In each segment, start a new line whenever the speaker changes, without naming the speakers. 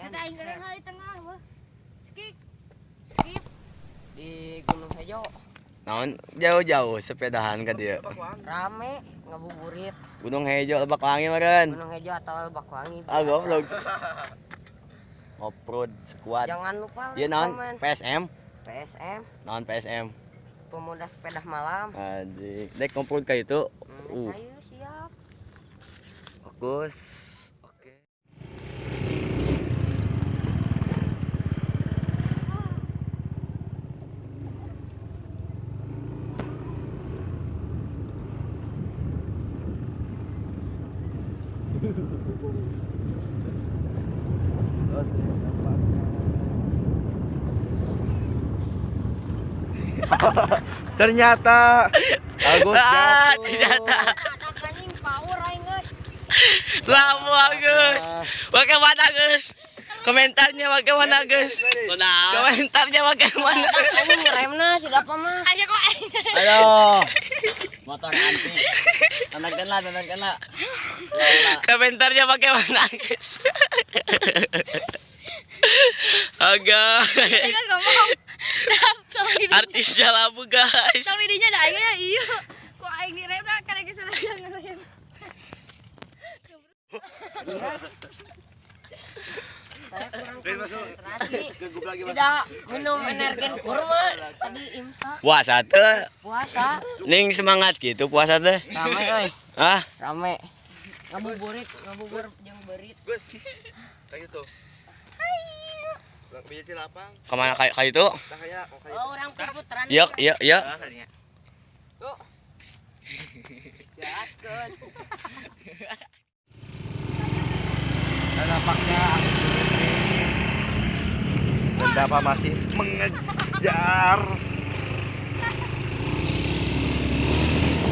Kita ingin hari tengah wah. Skip. Di Gunung Hejo.
Naon jauh-jauh sepedahan ka dieu.
Rame ngabuburit.
Gunung Hejo Lebak Wangi meureun.
Gunung Hejo atau Lebak Wangi.
Ah goblok. Off-road squad.
Jangan lupa
Ieu naon?
komen.
PSM.
PSM.
Naon PSM?
Pemuda sepeda malam.
Anjing. Dek ngumpul ka itu.
Ayo siap.
Fokus. Oke.
Ternyata Agus jatuh.
Ternyata
Anjing power aing geus.
lamu Agus. Bagaimana Agus? Komentarnya bagaimana Agus? Komentarnya bagaimana?
Anjing remna si Dapa mah. Ayo kok aing.
Ayo. Motor anti. Tandakanlah. Komentarnya bagaimana Agus? Agak.
Kan ngomong.
Artisnya labu guys.
Tapi dinya ada aing ya iya. Kok aing diremna karena geus ngerem. Saya kurang konsentrasi. Tidak minum energen kurma tadi imsak
Puasa teh.
puasa
Ning semangat gitu puasa teh.
rame euy
Ah,
rame ngabubur jeung berit
Kayak gitu. Bijak di lapang.
kemana kayak itu?
Tah kayak
oh orang putran
Iya.
tuh jelaskeun
Dan nampaknya dan Dapa masih mengejar.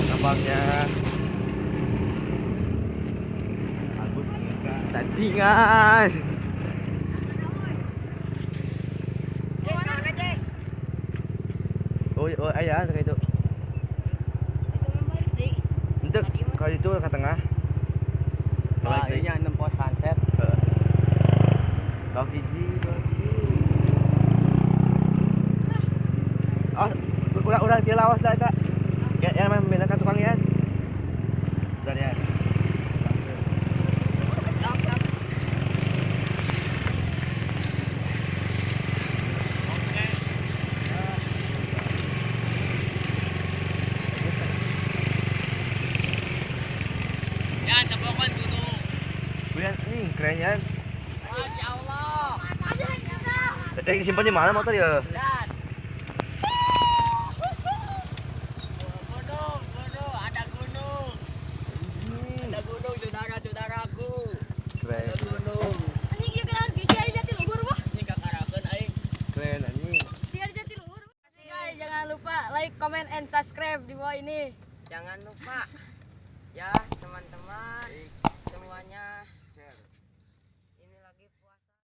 Nampaknya Agus mengejar. Tandingan. Oh, ayah kayak itu. Untuk kalau itu ke tengah.
Ah, ini yang pos sunset.
Kau hiji. Oh, udah dia lawas dah kak. Kayak yang membedakan tukang ya. Udah ya.
Ya, tepokan dulu.
Buyan ini keren ya.
Masya Allah
Simpan di mana motor ya?
Gunung, ada gunung. Ada gunung saudara-saudaraku.
Keren.
Gunung.
anjing ieu kan bisa di Jatiluhur mah
Ini kakarakeun aing.
Keren anjing.
bisa di Jatiluhur guys jangan lupa like comment and subscribe di bawah ini jangan lupa ya teman-teman semuanya